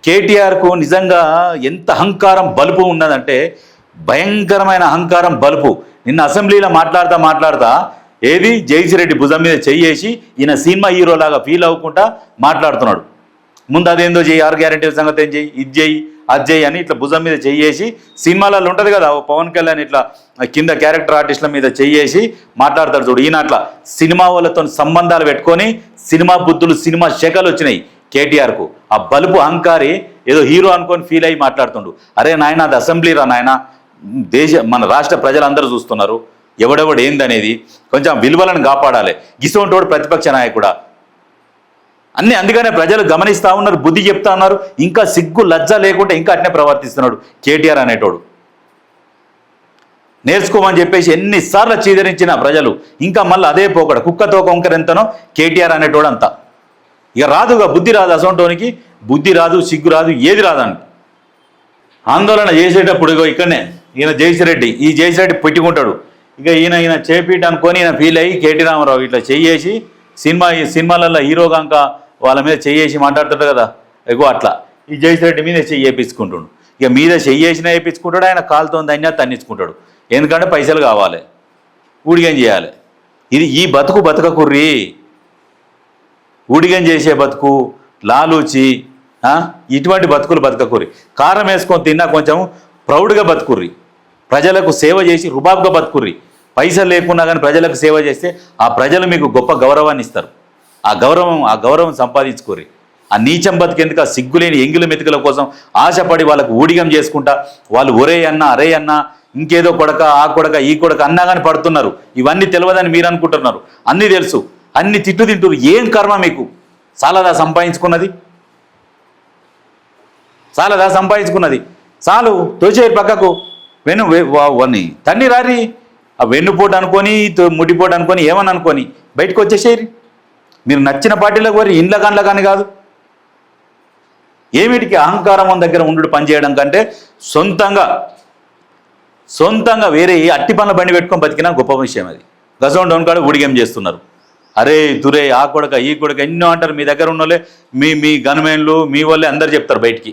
కేటీఆర్కు నిజంగా ఎంత అహంకారం బలుపు ఉన్నదంటే భయంకరమైన అహంకారం బలుపు. నిన్న అసెంబ్లీలో మాట్లాడుతా ఏది జైసిరెడ్డి భుజం మీద చెయ్యేసి ఈయన సినిమా హీరోలాగా ఫీల్ అవ్వకుండా మాట్లాడుతున్నాడు. ముందు అదేందో చెయ్యి, 6 గ్యారెంటీల సంగతి ఏం చెయ్యి, ఇది చెయ్యి అది చెయ్యి అని ఇట్లా భుజం మీద చెయ్యేసి, సినిమాలలో ఉంటుంది కదా పవన్ కళ్యాణ్ ఇట్లా కింద క్యారెక్టర్ ఆర్టిస్టుల మీద చెయ్యేసి మాట్లాడతాడు చూడు. ఈయన అట్లా సినిమా వాళ్ళతో సంబంధాలు పెట్టుకొని సినిమా బుద్ధులు సినిమా శకలు వచ్చినాయి కేటీఆర్కు. ఆ బలుపు అహంకారి ఏదో హీరో అనుకొని ఫీల్ అయ్యి మాట్లాడుతుండు. అరే నాయన, అది అసెంబ్లీ రా నాయన, మన రాష్ట్ర ప్రజలందరూ చూస్తున్నారు ఎవడెవడు ఏందనేది. కొంచెం విలువలను కాపాడాలి. గిసోంటోడు ప్రతిపక్ష నాయకుడా అన్నీ. అందుకనే ప్రజలు గమనిస్తూ ఉన్నారు, బుద్ధి చెప్తా ఉన్నారు. ఇంకా సిగ్గు లజ్జ లేకుండా ఇంకా అట్నే ప్రవర్తిస్తున్నాడు కేటీఆర్ అనేటోడు. నేర్చుకోమని చెప్పేసి ఎన్నిసార్లు చీదరించిన ప్రజలు ఇంకా మళ్ళీ అదే పోకడ, కుక్కతో కొంకరెంతనో కేటీఆర్ అనేటోడు అంతా. ఇక రాదుగా, బుద్ధి రాదు. అసొంటోనికి బుద్ధి రాదు, సిగ్గు రాదు, ఏది రాదానికి. ఆందోళన చేసేటప్పుడు ఇక్కడనే ఈయన జైసిరెడ్డి, ఈ జైసిరెడ్డి పెట్టుకుంటాడు. ఇక ఈయన చేపీట అనుకొని ఈయన ఫీల్ అయ్యి కేటీ రామారావు ఇట్లా చెయ్యేసి సినిమాలలో హీరోగా ఇంకా వాళ్ళ మీద చెయ్యేసి మాట్లాడుతాడు కదా, ఇగో అట్లా ఈ జైసిరెడ్డి మీద చెయ్యి వేయించుకుంటుండు. ఇక మీద చెయ్యేసినా వేయించుకుంటాడు, ఆయన కాలుతో దాన్ని తన్నించుకుంటాడు. ఎందుకంటే పైసలు కావాలి, ఊడిగం చేయాలి. ఈ బతుకు బతకకుర్రి, ఊడిగం చేసే బతుకు, లాలూచి ఇటువంటి బతుకులు బతకకుర్రి. కారం వేసుకొని తిన్నా కొంచెం ప్రౌడ్గా బతుకుర్రి, ప్రజలకు సేవ చేసి రుబాబ్గా బతుకుర్రి. పైసలు లేకున్నా కానీ ప్రజలకు సేవ చేస్తే ఆ ప్రజలు మీకు గొప్ప గౌరవాన్ని ఇస్తారు. ఆ గౌరవం సంపాదించుకోరి. ఆ నీచం బతికేందుకు, ఆ సిగ్గులేని ఎంగిల మెతుకుల కోసం ఆశపడి వాళ్ళకు ఊడిగం చేసుకుంటా వాళ్ళు ఒరే అన్నా అరే అన్నా ఇంకేదో కొడక ఆ కొడక ఈ కొడక అన్నా కానీ పడుతున్నారు. ఇవన్నీ తెలియదని మీరు అనుకుంటున్నారు, అన్నీ తెలుసు. అన్ని తింటున్నారు. ఏం కర్మ మీకు? చాలదా సంపాదించుకున్నది? చాలు తోచేరు పక్కకు. వన్ని తన్ని రారి. ఆ వెన్నుపోటు అనుకొని ముడిపోటు అనుకొని ఏమని అనుకొని బయటకు వచ్చేసేరి. మీరు నచ్చిన పార్టీలకు వరి ఇండ్ల కండ్ల కానీ కాదు. ఏమిటికి అహంకారం మన దగ్గర ఉండు పనిచేయడం కంటే సొంతంగా వేరే అట్టి పనుల బండి పెట్టుకొని బతికినా గొప్ప విషయం అది. గజం డౌన్ కాడ ఊడిగేం చేస్తున్నారు. అరే తురే ఆ కొడక ఈ కొడక ఎన్నో అంటారు. మీ దగ్గర ఉన్నోళ్ళే, మీ గన్మెన్లు మీ వాళ్ళే అందరు చెప్తారు బయటికి.